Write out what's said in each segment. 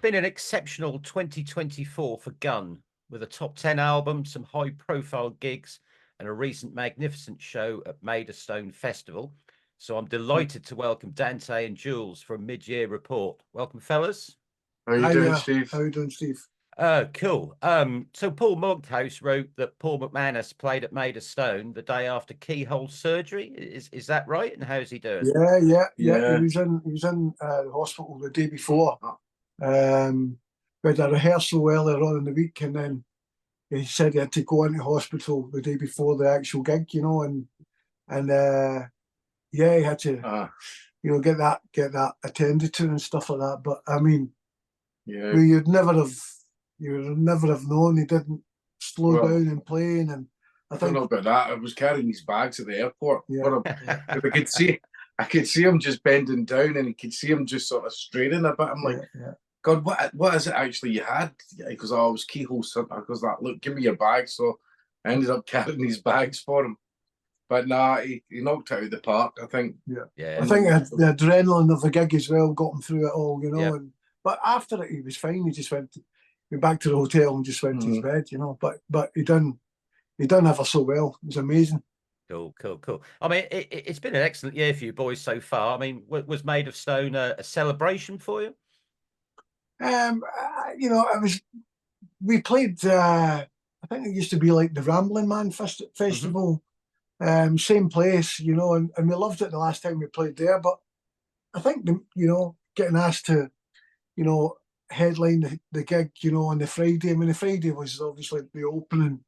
been an exceptional 2024 for Gun, with a top 10 album, some high-profile gigs, and a recent magnificent show at Maid of Stone Festival. So I'm delighted to welcome Dante and Jools for a mid-year report. Welcome, fellas. How you doing, Steve? How you doing, Steve? Cool. So Paul McManus wrote that Paul McManus played at Maid of Stone the day after keyhole surgery. Is that right? And how's he doing? Yeah. He was in the hospital the day before. We had a rehearsal earlier on in the week, and then he said he had to go into hospital the day before the actual gig, you know, and he had to, get that attended to and stuff like that. But I mean, you'd never have known he didn't slow down and playing. And I think don't know about that. I was carrying his bags at the airport. I could see him just bending down, and you could see him just sort of straining a bit. I'm like, God, what is it actually you had? Because I was keyhole. I was like, look, give me your bags. So I ended up carrying these bags for him. But nah, he knocked it out of the park, I think. Yeah. I think the adrenaline of the gig as well got him through it all, you know. But after it, he was fine. He just went back to the hotel and just went to his bed, you know. But he done ever so well. It was amazing. Cool. I mean, it's been an excellent year for you boys so far. I mean, was Maid of Stone a celebration for you? It was. We played. I think it used to be like the Rambling Man Festival, same place, you know, and we loved it the last time we played there. But I think getting asked to, headline the gig, on the Friday. I mean, the Friday was obviously the opening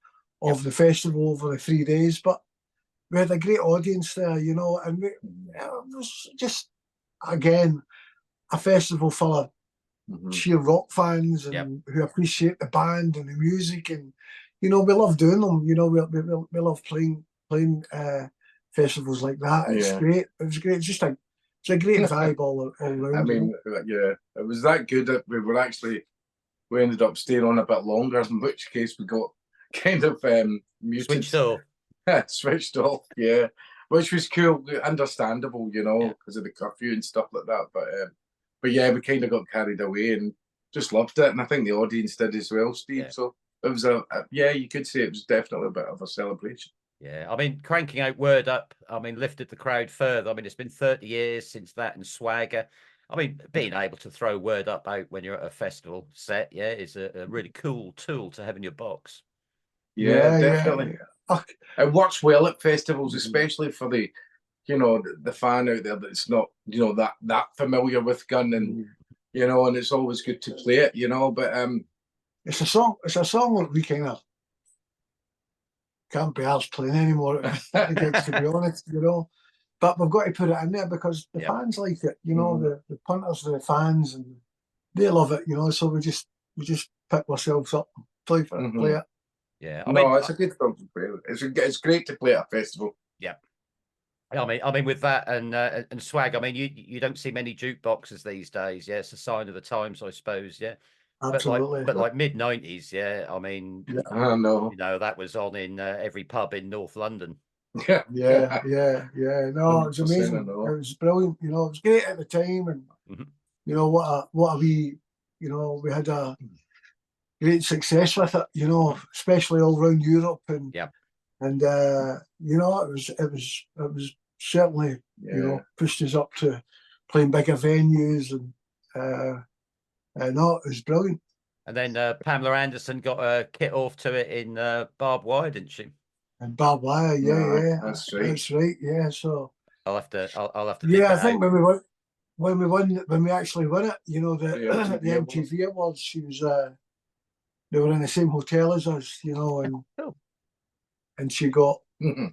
of the festival over the 3 days, but we had a great audience there, and it was just, again, a festival full of sheer rock fans and who appreciate the band and the music, and we love doing them. We love playing festivals like that. It's great. It was great. It's a great vibe all around. I mean, it was that good that we ended up staying on a bit longer, in which case we got kind of muted. Switched off, which was cool, understandable, because of the curfew and stuff like that. But yeah, we kind of got carried away and just loved it, and I think the audience did as well, Steve. So it was you could say it was definitely a bit of a celebration. Yeah, I mean, cranking out Word Up, I mean, lifted the crowd further. I mean, it's been 30 years since that, and Swagger. I mean, being able to throw Word Up out when you're at a festival set, is a really cool tool to have in your box. Yeah, definitely. It works well at festivals, especially for the fan out there that's not that familiar with Gun, and and it's always good to play it, but it's a song that we kind of can't be asked playing anymore at gigs, to be honest, but we've got to put it in there because the fans like it, the punters, the fans, and they love it, so we just pick ourselves up and play it. Yeah, it's a good song to play. It's great to play at a festival. Yeah, I mean, with that and swag, I mean, you don't see many jukeboxes these days. Yeah, it's a sign of the times, I suppose. Yeah, absolutely. But like mid-90s. Yeah, I mean, I know. That was on in every pub in North London. Yeah. No, it was amazing. It was brilliant. It was great at the time, and what a wee, we had a great success with it, especially all around Europe, and it was certainly pushed us up to playing bigger venues, and it was brilliant. And then Pamela Anderson got a kit off to it in Barbed Wire, didn't she? And Barbed Wire, that's right. Yeah, so I'll have to. I think when we actually won it, the MTV Awards, she was. They were in the same hotel as us, and she got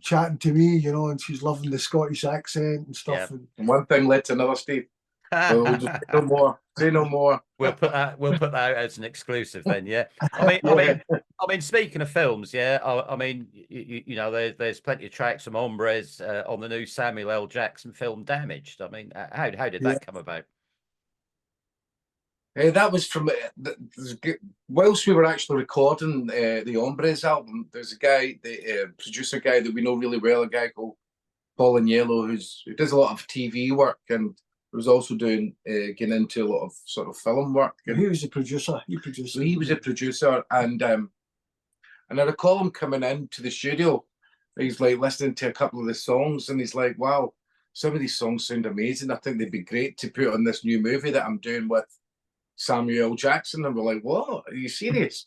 chatting to me, and she's loving the Scottish accent and stuff. And one thing led to another, Steve. We'll just say no more. We'll put that out as an exclusive then. Yeah. I mean, speaking of films, I mean, there's plenty of tracks from Hombres on the new Samuel L. Jackson film Damaged. I mean, how did that come about? That was from whilst we were actually recording the Hombres album. There's a guy, the producer guy that we know really well, a guy called Paul McManus, who does a lot of TV work, and was also doing getting into a lot of sort of film work. And he was a producer. He produced. so he was a producer, and I recall him coming into the studio. He's like listening to a couple of the songs, and he's like, "Wow, some of these songs sound amazing. I think they'd be great to put on this new movie that I'm doing with Samuel L. Jackson." And we're like, "What? Are you serious?"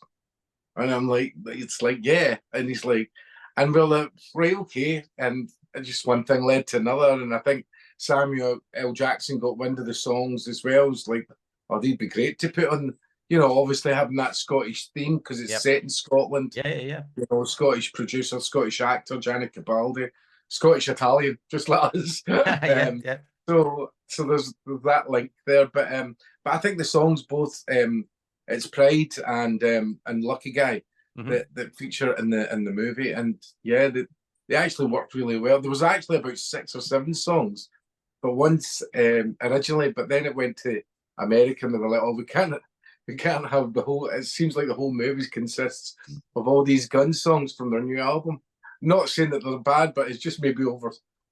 And I'm like, "It's like, yeah." And he's like, and we're like, "Right, okay." And just one thing led to another, and I think Samuel L. Jackson got wind of the songs as well. It's like, oh, they'd be great to put on. You know, obviously having that Scottish theme because it's set in Scotland. Yeah. You know, Scottish producer, Scottish actor, Gianni Cabaldi, Scottish Italian, just like us. Yeah. So there's that link there, but I think the songs both it's Pride and Lucky Guy that feature in the movie, and yeah, they actually worked really well. There was actually about 6 or 7 songs, but once originally, but then it went to America, and they were like, "Oh, we can't have the whole." It seems like the whole movie consists of all these Guns songs from their new album. Not saying that they're bad, but it's just maybe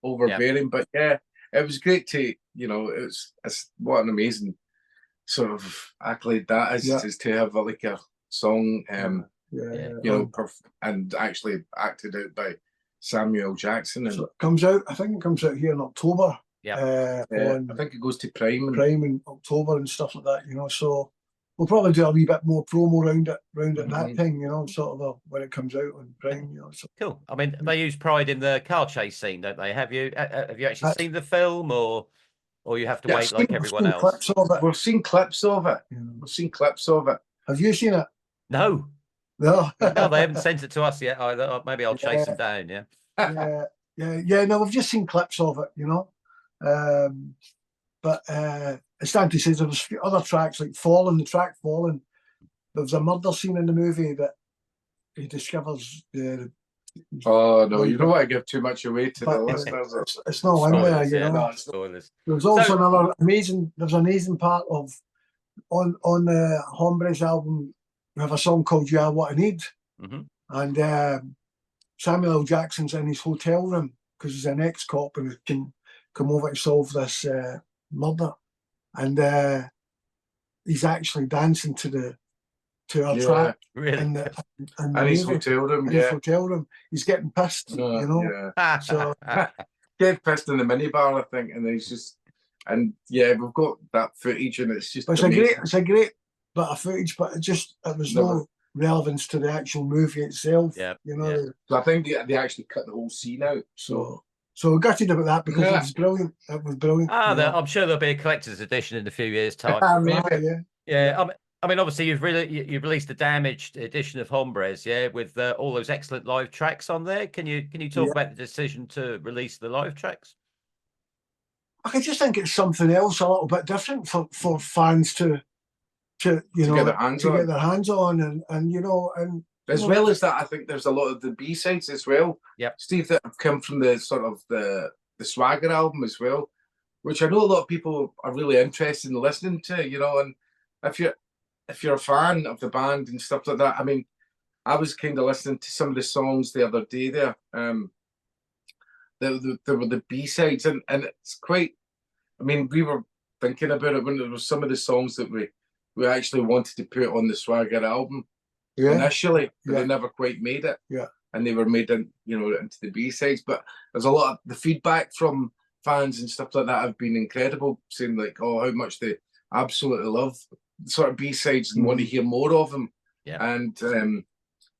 overbearing. Yeah. But yeah, it was great to, you know, it's what an amazing sort of accolade that is to have like a song, you know, and actually acted out by Samuel Jackson. And so it comes out, I think it comes out here in October. Yeah. I think it goes to Prime in October and stuff like that, you know. So we'll probably do a wee bit more promo around it that time, you know, sort of when it comes out on Prime, you know. So. Cool. I mean, they use Pride in the car chase scene, don't they? Have you actually seen the film, or you have to wait like everyone else? Clips of it. We've seen clips of it. Yeah. We've seen clips of it. Have you seen it? No. No. No, they haven't sent it to us yet either. Maybe I'll chase them down. Yeah. No, we've just seen clips of it, you know. But as Dante says, there was other tracks like Fallen, the track Fallen. There was a murder scene in the movie that he discovers. Oh no, you don't want to give too much away to the listeners. It's not in there, you know. No, there was also another amazing. There's an amazing part of on the Hombres album. We have a song called "You Are What I Need," and Samuel L. Jackson's in his hotel room because he's an ex-cop and he can come over to solve this murder, and he's actually dancing to our track in his hotel room. His hotel room. He's getting pissed, you know. Yeah. So get pissed in the minibar, I think, and he's just, and yeah, we've got that footage, and it's just. It's a great bit of footage, but it was no relevance to the actual movie itself. Yeah, you know. So I think they actually cut the whole scene out. So we're gutted about that because it was brilliant. It was brilliant. I'm sure there'll be a collector's edition in a few years' time. Maybe, yeah. I mean, obviously, you've released a damaged edition of Hombres, with all those excellent live tracks on there. Can you talk about the decision to release the live tracks? I just think it's something else, a little bit different for fans to get their hands on, and you know, and as well as that, I think there's a lot of the B-sides as well. Yeah, Steve, that have come from the sort of the Swagger album as well, which I know a lot of people are really interested in listening to. You know, and if you're a fan of the band and stuff like that, I mean, I was kind of listening to some of the songs the other day there. There were the B-sides, and it's quite. I mean, we were thinking about it when there were some of the songs that we actually wanted to put on the Swagger album initially, but they never quite made it. Yeah, and they were made into the B-sides. But there's a lot of the feedback from fans and stuff like that have been incredible, saying like, oh, how much they absolutely love sort of B-sides and want to hear more of them. Yeah, and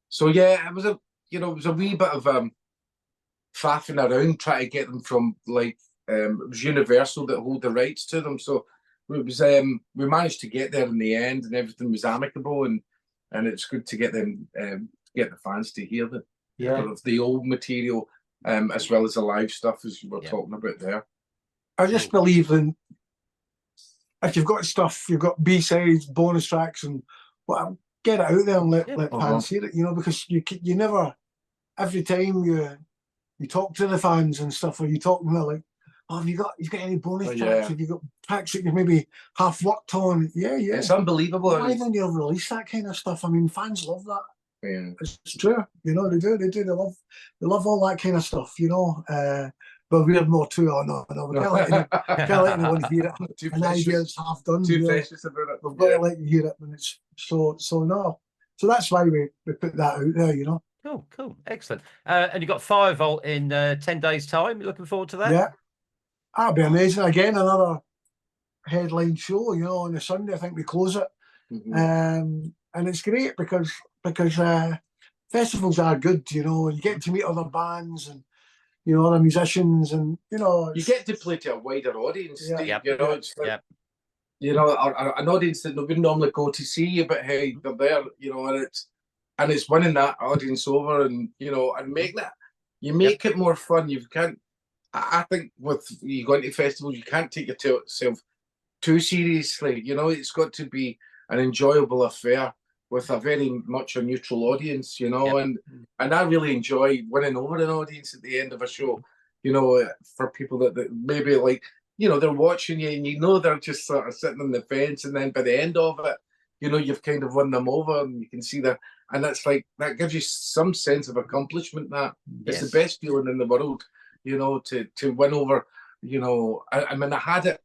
so yeah, it was a wee bit of faffing around trying to get them from like. It was Universal that hold the rights to them, so it was. We managed to get there in the end, and everything was amicable, and it's good to get them, get the fans to hear the old material, as well as the live stuff as we were talking about there. I just believe in if you've got stuff, you've got B-sides, bonus tracks, and get it out there and let fans hear it. You know, because you never every time you talk to the fans and stuff, or you talk to them like. Oh, have you got any bonus tracks? Have you got tracks that you've maybe half worked on? Yeah. It's unbelievable. Why don't you release that kind of stuff? I mean, fans love that. Yeah. It's true. You know, they do. They love all that kind of stuff, you know. but we're not too. Oh no, we can't let anyone hear it. Too An idea's half done. Too precious about it. We've got to let you hear it when it's so no. So that's why we put that out there, you know. Cool, excellent. And you've got Firevolt in 10 days' time. You looking forward to that? Yeah, that'd be amazing. Again, another headline show. You know, on the Sunday, I think we close it, and it's great because festivals are good. You know, you get to meet other bands and other musicians, and you get to play to a wider audience. Yeah. You know, it's like, an audience that they wouldn't normally go to see you, but hey, they're there. You know, and it's winning that audience over, and and making it. You make it more fun. You can't. I think with you going to festivals, you can't take yourself too seriously. You know, it's got to be an enjoyable affair with a very much a neutral audience. You know, and I really enjoy winning over an audience at the end of a show. You know, for people that maybe like, they're watching you and they're just sort of sitting on the fence, and then by the end of it, you've kind of won them over, and you can see that, and that's like, that gives you some sense of accomplishment. That it's the best feeling in the world, to win over. I mean, I had it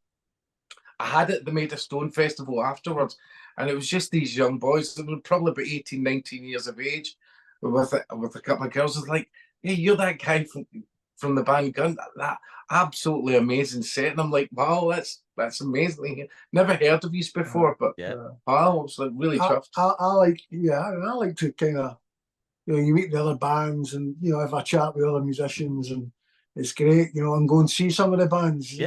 at the Maid of Stone Festival afterwards, and it was just these young boys that were probably about 18, 19 years of age, with a couple of girls. It's like, hey, you're that guy from the band Gun, that absolutely amazing set. And I'm like, wow, that's amazing. Never heard of you before, but wow, it's like really tough. I like to kind of, you meet the other bands and have a chat with other musicians, and it's great, and go and see some of the bands.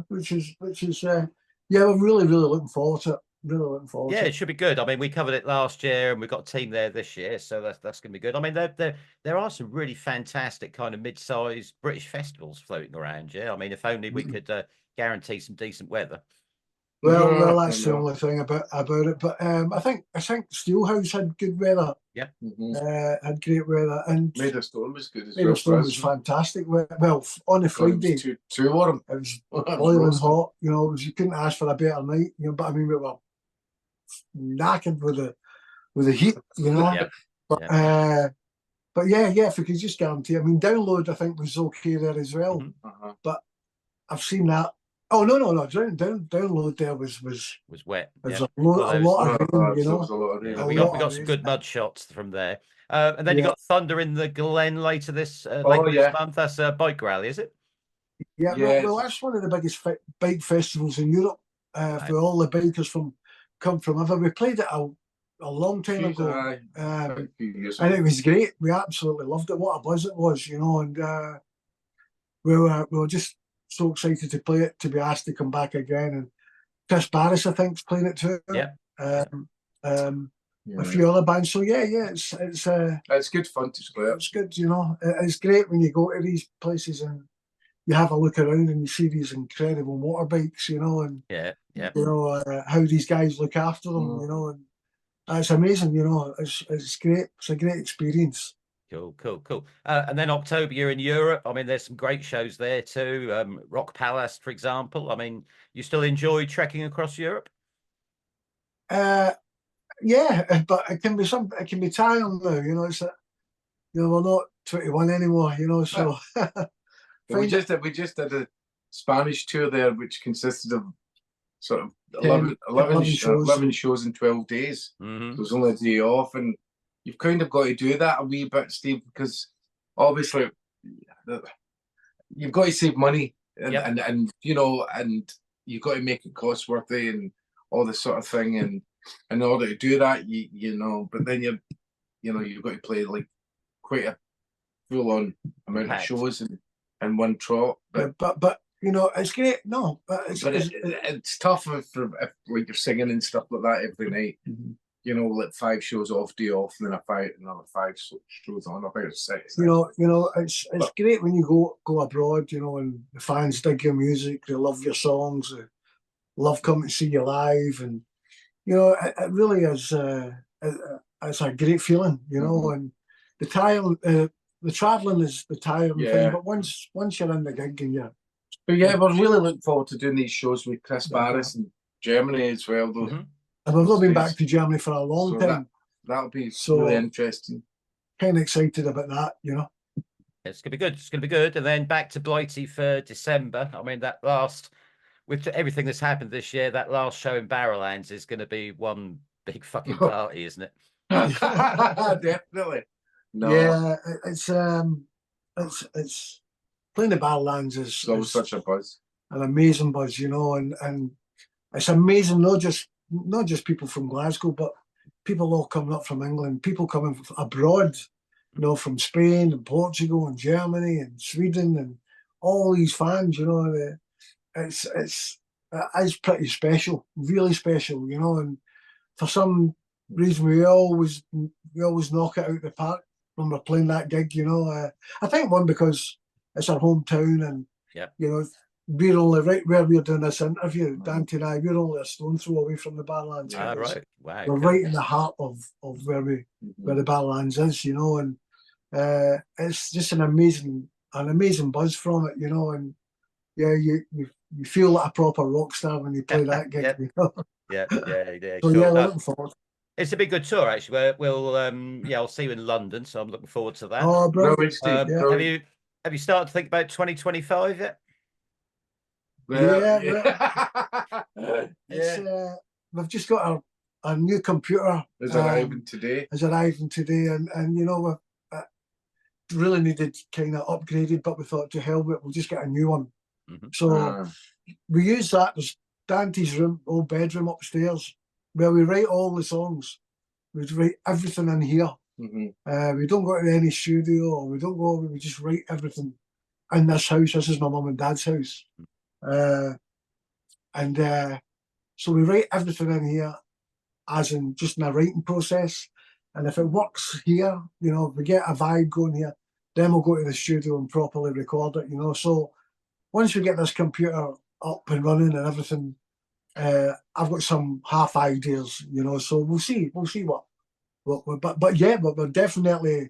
Which is we're really looking forward to it. Really looking forward to it. It should be good. I mean, we covered it last year, and we've got a team there this year, so that's going to be good. I mean, there are some really fantastic kind of mid-sized British festivals floating around. Yeah, I mean, if only we could guarantee some decent weather. Well, that's the only thing about it. But I think Steelhouse had good weather. Yeah, had great weather, and Maid of Stone was good as well. Maid of Stone was fantastic. Well, on the Friday, too warm. It was boiling hot. You couldn't ask for a better night. But I mean, we were knackered with the heat. But if we could just guarantee. I mean, Download I think was okay there as well. But I've seen that. Oh no! Download there was wet. There's a lot of rain, we got some good mud shots from there. And then you got Thunder in the Glen later this month. That's a bike rally, is it? Yeah. Well, that's one of the biggest bike festivals in Europe. For all the bikers come from ever. We played it a long time ago, and it was great. We absolutely loved it. What a buzz it was, and we were just so excited to play it, to be asked to come back again. And Chris Barris, I think, is playing it too. A few other bands. So it's good fun to play it. It's good, It's great when you go to these places and you have a look around and you see these incredible motorbikes, and how these guys look after them, and it's amazing, It's great. It's a great experience. Cool. And then October, you're in Europe. I mean, there's some great shows there too. Rock Palace, for example. I mean, you still enjoy trekking across Europe? But it can be tiring now. It's we're not 21 anymore. So we just did a Spanish tour there, which consisted of sort of 11 shows in 12 days. There was only a day off, and you've kind of got to do that a wee bit, Steve, because obviously you've got to save money, and you've got to make it cost worthy and all this sort of thing. And in order to do that, but then you've got to play like quite a full-on amount of shows in one trot. But it's great. No, but it's tough if like you're singing and stuff like that every night. Like 5 shows off, day off, and then another 5 shows on. I think it's 6. It's great when you go abroad, and the fans dig your music, they love your songs, they love coming to see you live, and it really is. It's a great feeling, and the traveling is the tiring thing, but once you're in the gig and you're. But we're really looking forward to doing these shows with Chris Barris in Germany as well, though. And we've not been back to Germany for a long time. That'll be really interesting. Kind of excited about that, It's gonna be good. It's gonna be good. And then back to Blighty for December. I mean, that last, with everything that's happened this year, that last show in Barrowlands is going to be one big fucking party, isn't it? Definitely. No. Yeah, it's playing the Barrowlands is such a buzz, an amazing buzz, you know, and it's amazing. Not just people from Glasgow, but people all coming up from England, people coming from abroad, you know, from Spain and Portugal and Germany and Sweden, and all these fans, you know. It's pretty special, really special, you know. And for some reason, we always knock it out of the park when we're playing that gig, you know. I think one, because it's our hometown, and you know, we're only right where we're doing this interview, Dante and I, we're only a stone throw away from the Barrowlands. Right. Wow. We're right in the heart of where the Barrowlands is, you know, and it's just an amazing buzz from it, you know. And yeah, you feel like a proper rock star when you play that gig. Yep. You know? Yeah. So cool. yeah, looking forward. It's a big good tour, actually. We'll I'll see you in London, so I'm looking forward to that. Oh, brilliant. Have you started to think about 2025 yet? We've just got our new computer. Is arriving today, and you know, we really needed kind of upgraded, but we thought, to hell with it, we'll just get a new one. So we use that. There's Dante's old bedroom upstairs, where we write all the songs. We write everything in here. We don't go to any studio, or we just write everything in this house. This is my mum and dad's house. So we write everything in here, as in just in a writing process. And if it works here, you know, if we get a vibe going here, then we'll go to the studio and properly record it, you know. So once we get this computer up and running and everything, I've got some half ideas, you know. So we'll see what but we're definitely,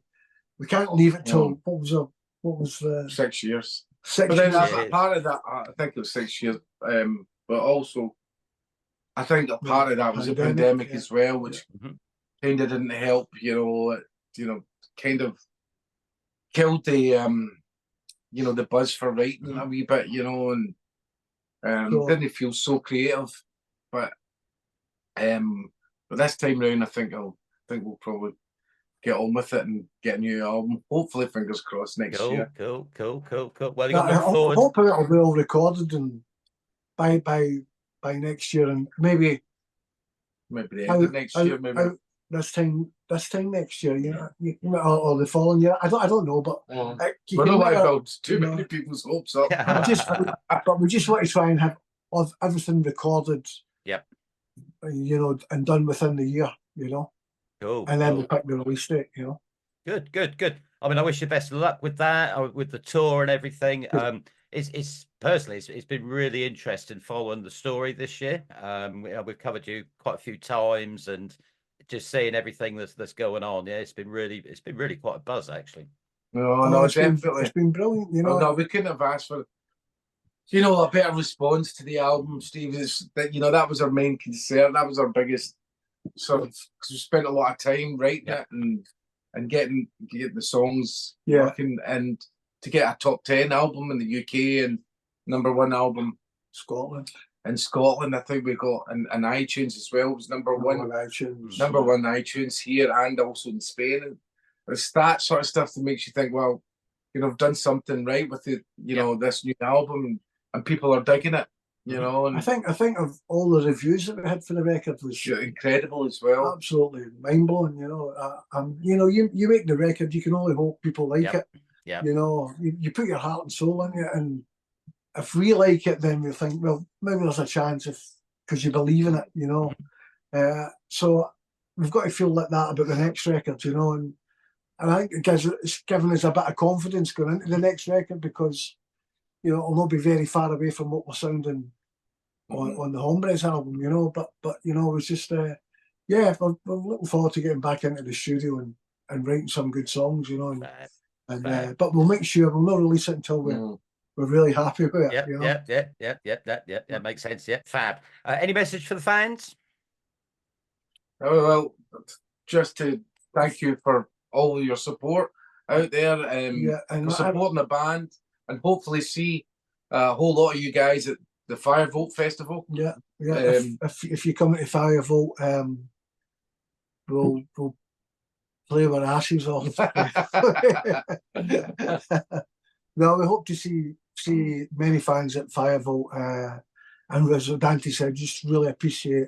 we can't leave it till what was 6 years. 6 but then years. Part of that, I think it was 6 years, but also I think a part of that was the pandemic as well, which kind of didn't help, you know, kind of killed the you know, the buzz for writing a wee bit, you know, and didn't feel so creative. But this time round, I think we'll probably get on with it and get a new album. Hopefully, fingers crossed, next year. Cool. Well, you got to look forward. Hopefully it'll be all recorded and by next year, and maybe the end of next year, maybe this time next year, you know, or the following year. I don't know, but we don't want to build too many people's hopes up. But we just want to try and have everything recorded. Yep. You know, and done within the year. You know. Cool. And then we'll pick the release date. You know. Good. I mean, I wish you best of luck with that, with the tour and everything. It's personally, it's been really interesting following the story this year. We've covered you quite a few times, and just seeing everything that's going on. Yeah, it's been really quite a buzz, actually. No, definitely. It's been brilliant. You know, no, we couldn't have asked for, you know, a better response to the album, Steve. Is that, you know, that was our main concern. That was our biggest sort of, because we spent a lot of time writing it and getting the songs working, and to get a top 10 album in the UK and #1 album in Scotland. I think we got in iTunes as well. It was #1 iTunes here and also in Spain. And it's that sort of stuff that makes you think, well, you know, I've done something right with it, you know, this new album, and people are digging it, you know. And I think of all the reviews that we had for the record was incredible as well. Absolutely mind blowing, you know. You know, you make the record, you can only hope people like it. Yeah. You know, you put your heart and soul in it, and if we like it, then we think, well, maybe there's a chance, because you believe in it, you know. So we've got to feel like that about the next record, you know, and I think it's given us a bit of confidence going into the next record, because, you know, it'll not be very far away from what we're sounding on the Hombres album, you know. But you know, it was just we're looking forward to getting back into the studio and writing some good songs, you know. But we'll make sure we'll not release it until we're really happy with it. You know? That makes sense. Yeah, fab. Any message for the fans? Oh, well, just to thank you for all of your support. out there and for supporting the band, and hopefully see a whole lot of you guys at the Firevolt Festival. Yeah. If you come to Firevolt, we'll play our asses off. No, we hope to see many fans at Firevolt. And as Dante said, just really appreciate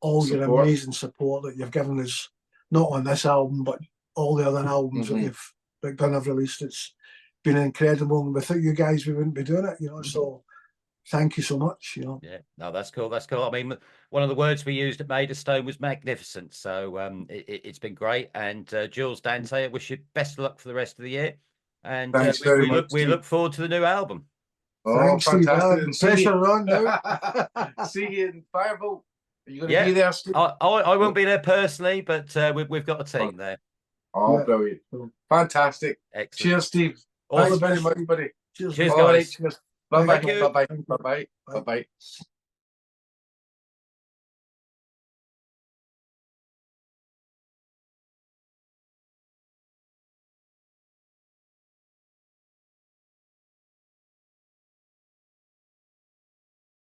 all your amazing support that you've given us, not on this album, but all the other albums that Gun have released. It's been incredible, and without you guys, we wouldn't be doing it, you know. So thank you so much, you know. Yeah, no, that's cool. That's cool. I mean, one of the words we used at Maid of Stone was magnificent. So it's been great. And Jools, Dante, I wish you best of luck for the rest of the year. And we look forward to the new album. Oh, thanks, fantastic! Steve. Pressure on now. See you in Firevolt. Are you going to be there, Steve? I won't be there personally, but we've got a team there. Oh, brilliant! Fantastic! Excellent. Cheers, Steve. Thanks very much, buddy. Cheers, guys. Bye bye. Bye bye. Bye bye. Bye bye.